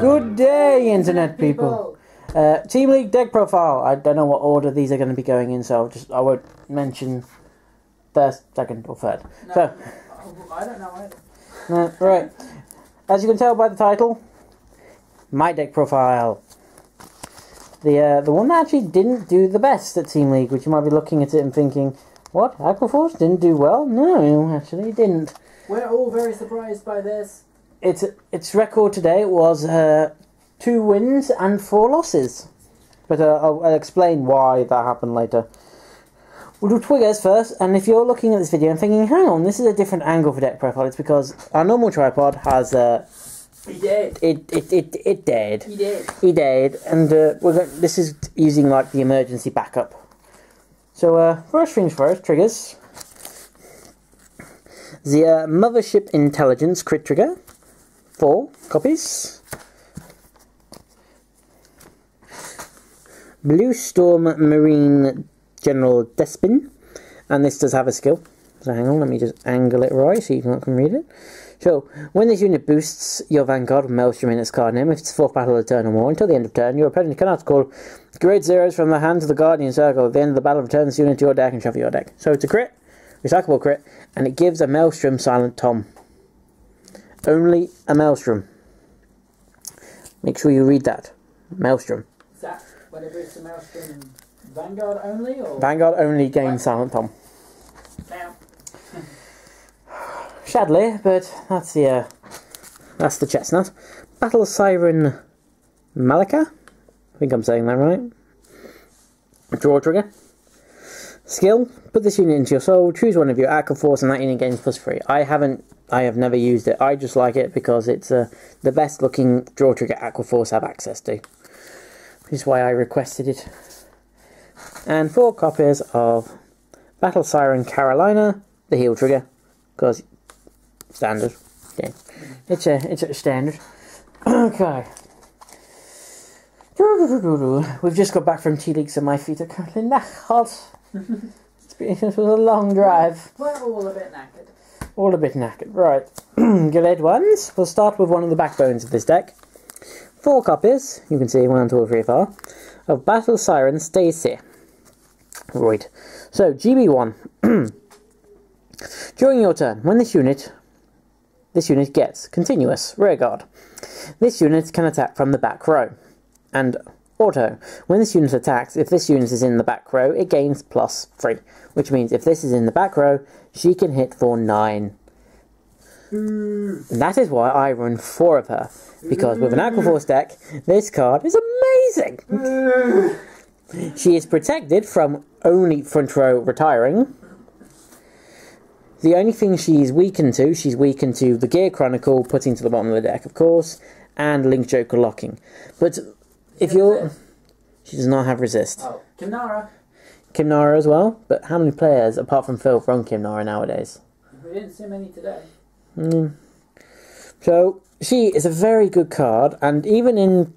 Good day, Internet people. Team League deck profile. I don't know what order these are going to be going in, so I won't mention first, second, or third. No, so I don't know either. Right. As you can tell by the title, my deck profile. The one that actually didn't do the best at Team League, which you might be looking at it and thinking, what? Aquaforce didn't do well? No, actually it didn't. We're all very surprised by this. Its record today was 2 wins and 4 losses. But I'll explain why that happened later. We'll do triggers first, and if you're looking at this video and thinking, hang on, this is a different angle for deck profile, it's because our normal tripod has He did. It did. He did. He did, and this is using like the emergency backup. So first things first, triggers. The Mothership Intelligence crit trigger, 4 copies. Blue Storm Marine General Despin, and this does have a skill. So hang on, let me just angle it right so you can read it. So, when this unit boosts your Vanguard with Maelstrom in its card name, if it's 4th battle of the turn or more, until the end of turn, your opponent cannot call grade zeros from the hand to the Guardian Circle. At the end of the battle, return this unit to your deck and shuffle your deck. So it's a crit, recyclable crit, and it gives a Maelstrom Silent Tom. Only a Maelstrom. Make sure you read that. Maelstrom. Is that when it boosts the Maelstrom Vanguard only? Or? Vanguard only gains Silent Tom. Now. Sadly, but that's the chestnut. Battle Siren Malika. I think I'm saying that right. Draw trigger. Skill. Put this unit into your soul. Choose one of your Aquaforce and that unit gains +3. I have never used it. I just like it because it's the best looking draw trigger Aquaforce I have access to. Which is why I requested it. And 4 copies of Battle Siren Carolina, the heal trigger, because standard. Yeah, it's a standard. Okay. We've just got back from Tea League, so my feet are currently knackered. It was a long drive. We're all a bit knackered. All a bit knackered. Right. Good ones. We'll start with one of the backbones of this deck. 4 copies, you can see 1, 2, 3, 4, of Battle Siren Stacy. Right. So, GB1. During your turn, when this unit gets continuous rearguard. This unit can attack from the back row. And auto. When this unit attacks, if this unit is in the back row, it gains +3. Which means if this is in the back row, she can hit for 9. And that is why I run 4 of her. Because with an Aquaforce deck, this card is amazing! She is protected from only front row retiring. The only thing she's weakened to the Gear Chronicle, putting to the bottom of the deck, of course, and Link Joker locking. But if you're... She does not have resist. Oh, Kimnara. Kimnara as well, but how many players, apart from Phil, run Kimnara nowadays? We didn't see many today. So, she is a very good card, and even in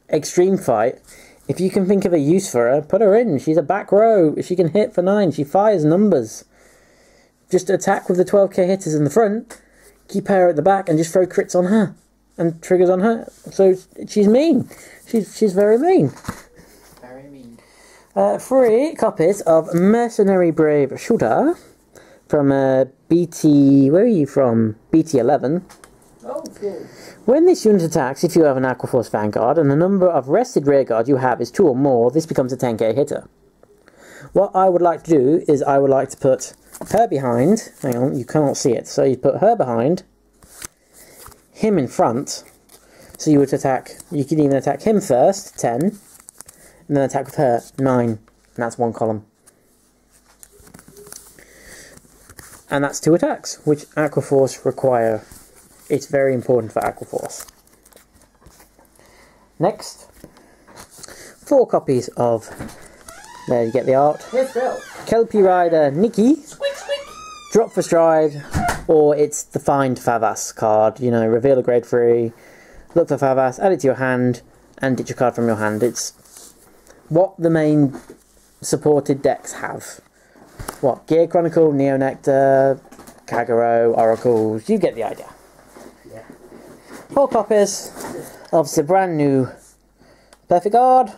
Extreme Fight, if you can think of a use for her, put her in. She's a back row. She can hit for 9. She fires numbers. Just attack with the 12k hitters in the front, keep her at the back, and just throw crits on her. And triggers on her. So, she's mean. She's very mean. Very mean. 3 copies of Mercenary Brave Shooter from BT... Where are you from? BT11. Oh, cool. When this unit attacks, if you have an Aquaforce Vanguard, and the number of rested rearguard you have is 2 or more, this becomes a 10k hitter. What I would like to do is I would like to put her behind... Hang on, you cannot see it. So you put her behind, him in front, so you would attack... You could even attack him first, 10, and then attack with her, 9, and that's 1 column. And that's 2 attacks, which Aquaforce require. It's very important for Aquaforce. Next, 4 copies of, there you get the art, Here's Phil. Kelpie Rider Nikki, Squeak, squeak. Drop for Stride, or it's the Find Favas card, you know, reveal a grade 3, look for Favas, add it to your hand, and ditch a card from your hand. It's what the main supported decks have. What, Gear Chronicle, Neo Nectar, Kagero, Oracles, you get the idea. Yeah. 4 copies Obviously, brand new Perfect Guard.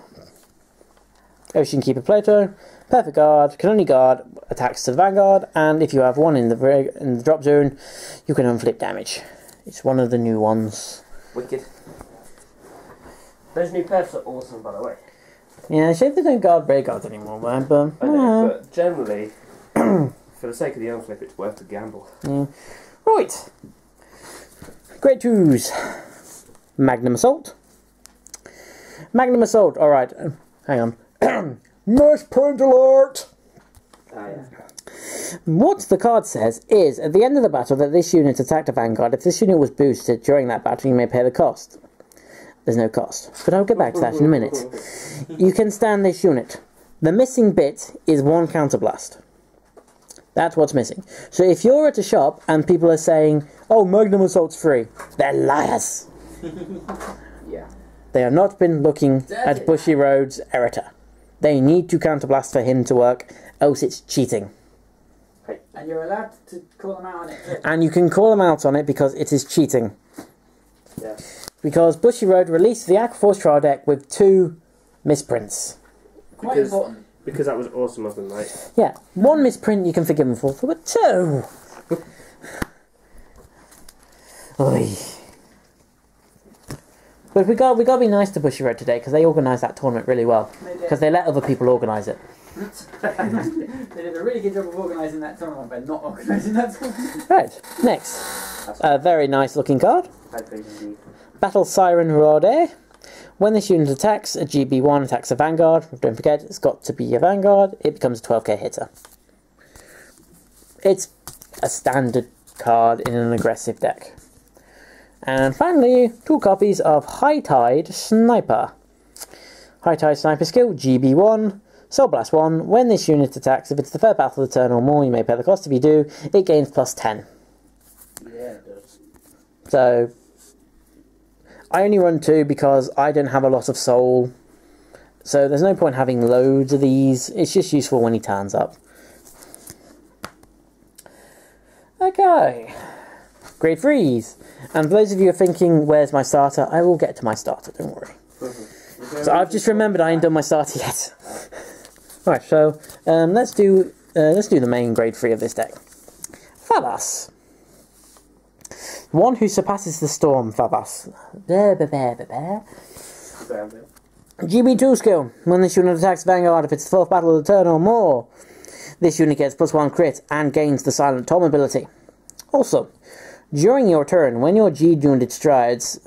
Ocean Keeper Plato. Perfect Guard can only guard attacks to the Vanguard, and if you have one in the drop zone, you can unflip damage. It's one of the new ones. Wicked. Those new perfs are awesome, by the way. Yeah, shame they don't guard Ray Guards anymore, man, but... I know, but generally, for the sake of the unflip, it's worth the gamble. Yeah. Right. Grade 2s. Magnum Assault. Magnum Assault, alright. Hang on. Misprint alert! Yeah. What the card says is, at the end of the battle that this unit attacked a Vanguard, if this unit was boosted during that battle, you may pay the cost. There's no cost, but I'll get back to that in a minute. You can stand this unit. The missing bit is one counterblast. That's what's missing. So if you're at a shop and people are saying, oh, Magnum Assault's free, they're liars. Yeah. They have not been looking at Bushy Road's errata. They need to counterblast for him to work, else it's cheating. And you're allowed to call them out on it. And you can call them out on it because it is cheating. Yeah. Because Bushy Road released the Aqua Force trial deck with 2 misprints. Quite important. Because that was awesome of them, right? Yeah, 1 misprint you can forgive them for, but 2! Oy. But we got to be nice to Bushy Road today because they organised that tournament really well. Because they let other people organise it. They did a really good job of organising that tournament, but not organising that tournament. Right, next. A very nice looking card. Indeed. Battle Siren Rode. When this unit attacks, a GB1 attacks a Vanguard. Don't forget, it's got to be a Vanguard. It becomes a 12k hitter. It's a standard card in an aggressive deck. And finally, 2 copies of High Tide Sniper. High Tide Sniper skill, GB1, Soul Blast 1. When this unit attacks, if it's the third battle of the turn or more, you may pay the cost. If you do, it gains plus 10. Yeah, it does. So, I only run 2 because I don't have a lot of soul. So there's no point having loads of these. It's just useful when he turns up. Okay. Grade 3s. And for those of you who are thinking, where's my starter? I will get to my starter, don't worry. So I've just remembered I ain't done my starter yet. Alright, so let's do the main grade 3 of this deck. Favas. One who surpasses the storm, Favas. GB2 skill. When this unit attacks Vanguard, if it's the 4th battle of the turn or more, this unit gets +1 crit and gains the Silent Tom ability. Also, during your turn, when your G unit strides,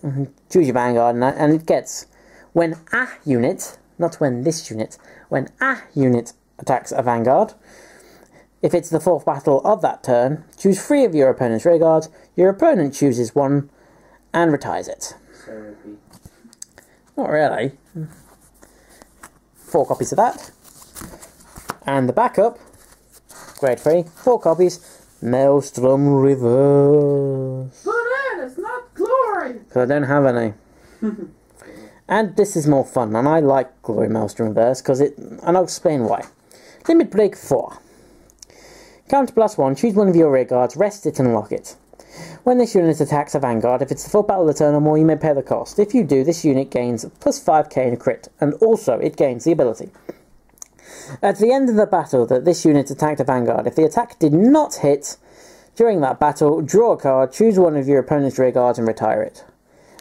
choose your Vanguard, and it gets, when a unit, not when this unit, when a unit attacks a Vanguard, if it's the 4th battle of that turn, choose 3 of your opponent's Ray Guards, your opponent chooses 1 and retires it. So Not really. 4 copies of that. And the backup, grade 3, 4 copies, Maelstrom Reverse. But it's not glory! Because I don't have any. And this is more fun, and I like Glory Maelstrom Reverse, because and I'll explain why. Limit Break 4. Counter +1, choose one of your Ray Guards, rest it and lock it. When this unit attacks a Vanguard, if it's the 4th battle of the turn or more, you may pay the cost. If you do, this unit gains +5k in a crit, and also it gains the ability. At the end of the battle that this unit attacked a Vanguard, if the attack did not hit during that battle, draw a card, choose one of your opponent's Ray Guards and retire it.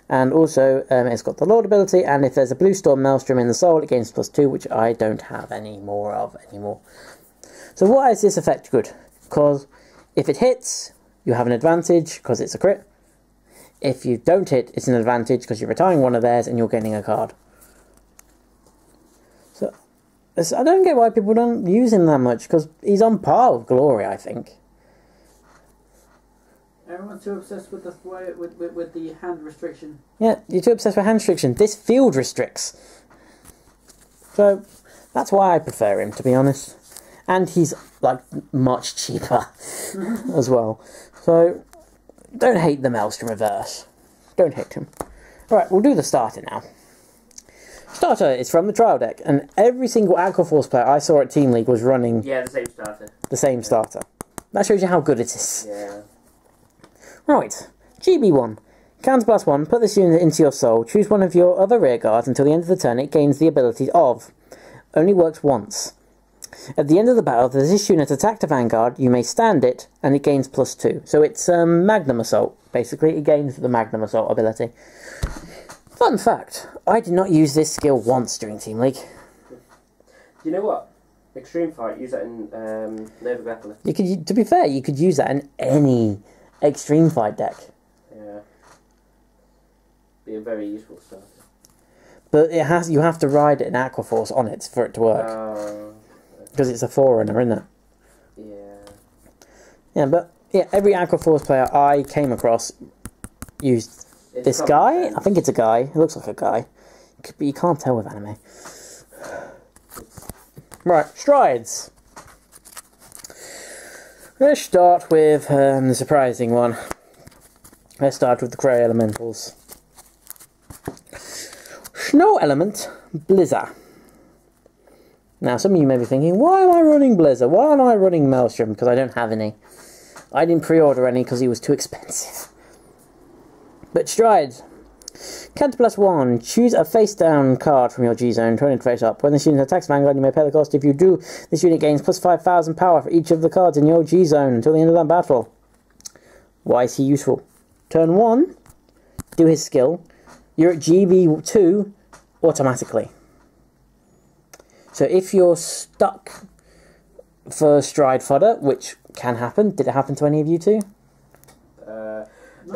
And also, it's got the Lord ability, and if there's a Blue Storm Maelstrom in the soul, it gains +2, which I don't have any more of anymore. So why is this effect good? Because if it hits, you have an advantage, because it's a crit. If you don't hit, it's an advantage, because you're retiring one of theirs and you're gaining a card. So, I don't get why people don't use him that much, because he's on par with Glory, I think. Everyone's too obsessed with the hand restriction. Yeah, you're too obsessed with hand restriction. This field restricts. So, that's why I prefer him, to be honest. And he's, like, much cheaper as well. So, don't hate the Maelstrom Reverse. Don't hate him. Alright, we'll do the starter now. Starter is from the trial deck, and every single Aqua Force player I saw at Team League was running yeah, the same starter. the same starter. That shows you how good it is. Yeah. Right, GB1. Counter +1, put this unit into your soul. Choose one of your other rear guards until the end of the turn. It gains the ability of. Only works once. At the end of the battle, if this unit attacked a Vanguard, you may stand it, and it gains +2. So it's Magnum Assault, basically. It gains the Magnum Assault ability. Fun fact, I did not use this skill once during Team League. You know what? Extreme Fight, use that in Nova Grappler. You could, to be fair, you could use that in any Extreme Fight deck. Yeah. Be a very useful starter. But you have to ride an Aqua Force on it for it to work. Because it's a Forerunner, isn't it? Yeah. Yeah, but yeah, every Aqua Force player I came across used this guy. I think it's a guy. It looks like a guy. But you can't tell with anime. Right, strides. Let's start with the surprising one. Let's start with the Crow Elementals. Snow Element, Blizzard. Now, some of you may be thinking, why am I running Blizzard? Why am I running Maelstrom? Because I don't have any. I didn't pre-order any because he was too expensive. But strides. Counter +1. Choose a face-down card from your G-Zone. Turn it face up. When this unit attacks Vanguard, you may pay the cost. If you do, this unit gains +5,000 power for each of the cards in your G-Zone until the end of that battle. Why is he useful? Turn 1. Do his skill. You're at GB2 automatically. So if you're stuck for stride fodder, which can happen, did it happen to any of you two? A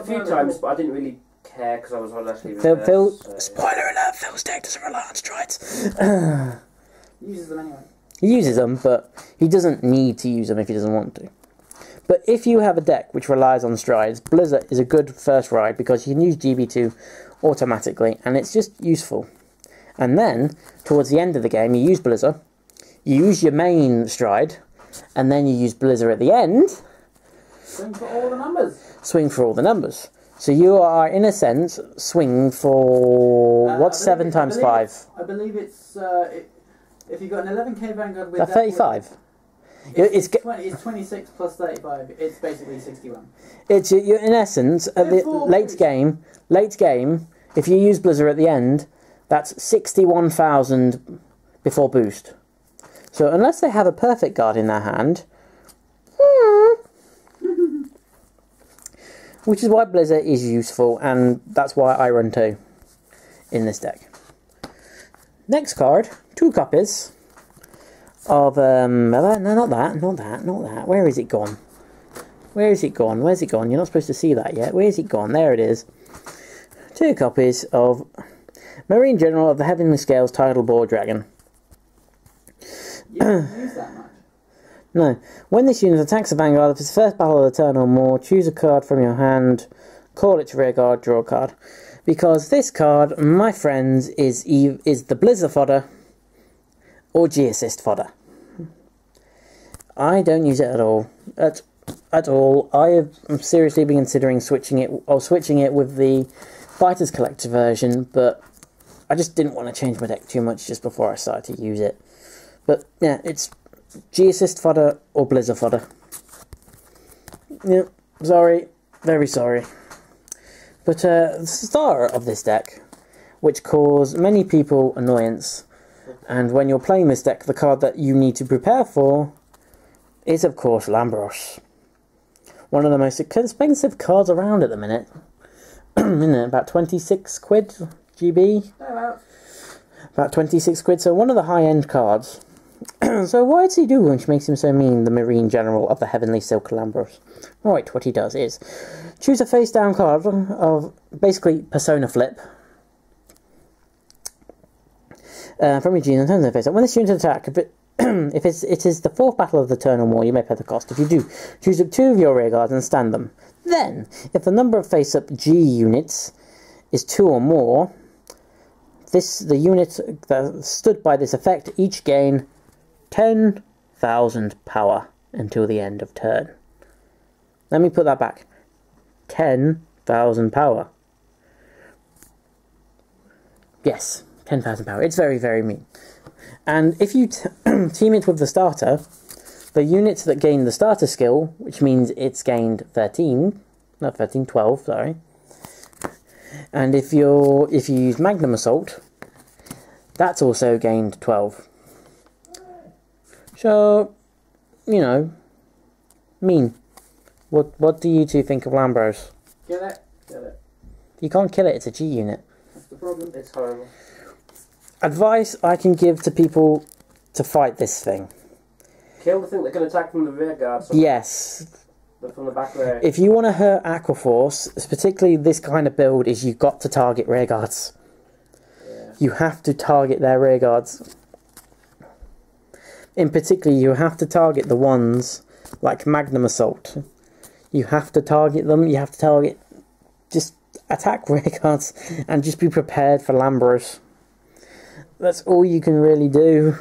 few times, but I didn't really care because I was actually reversed, so. Spoiler alert, Phil's deck doesn't rely on strides. He uses them anyway. He uses them, but he doesn't need to use them if he doesn't want to. But if you have a deck which relies on strides, Blizzard is a good first ride because you can use GB2 automatically, and it's just useful. And then, towards the end of the game, you use Blizzard, you use your main stride, and then you use Blizzard at the end. Swing for all the numbers. Swing for all the numbers. So you are, in a sense, swing for, what's 7 times 5? I believe it's, if you've got an 11k Vanguard with... 35. It's 26 plus 35. It's basically 61. It's, you're, in essence, at the late game, if you use Blizzard at the end, that's 61,000 before boost. So unless they have a perfect guard in their hand... Which is why Blizzard is useful, and that's why I run 2 in this deck. Next card, 2 copies of, no, not that. Where is it gone? Where's it gone? You're not supposed to see that yet. Where's it gone? There it is. 2 copies of Marine General of the Heavenly Scales Tidal Boar Dragon. You don't use that much. No. When this unit attacks a Vanguard, if it's the first battle of the turn or more, choose a card from your hand, call it to rear guard, draw a card. Because this card, my friends, is the Blizzard fodder or G-Assist fodder. I don't use it at all. At all. I have seriously been considering switching it with the Fighters Collector version, but I just didn't want to change my deck too much just before I started to use it. But yeah, it's G-Assist fodder or Blizzard fodder. Yeah, sorry. Very sorry. But the star of this deck, which caused many people annoyance, and when you're playing this deck, the card that you need to prepare for is, of course, Lambros. One of the most expensive cards around at the minute. Isn't it? About 26 quid GB? About 26 quid, so one of the high-end cards. So what does he do which makes him so mean, the Marine General of the Heavenly Silk Lambros? Right, what he does is choose a face-down card of basically Persona Flip. From your gene and turns face up. When this unit attack, if it is the 4th battle of the turn or more, you may pay the cost. If you do, choose 2 of your rear guards and stand them. Then, if the number of face-up G units is 2 or more, the unit that stood by this effect each gain 10,000 power until the end of turn. Let me put that back. 10,000 power. Yes, 10,000 power. It's very, very mean. And if you team it with the starter, the units that gain the starter skill, which means it's gained 12, sorry. And if you use Magnum Assault, that's also gained 12. So, you know, mean. What do you two think of Lambros? Kill it. Kill it. You can't kill it, it's a G unit. That's the problem. It's horrible. Advice I can give to people to fight this thing. Kill the thing that can attack from the rear guard. Yes. From the back rear. If you want to hurt Aqua Force, particularly this kind of build, is you've got to target rear guards. Yeah. You have to target their rear guards. In particular, you have to target the ones like Magnum Assault. You have to target them. You have to target... Just attack rear guards and just be prepared for Lambros. That's all you can really do.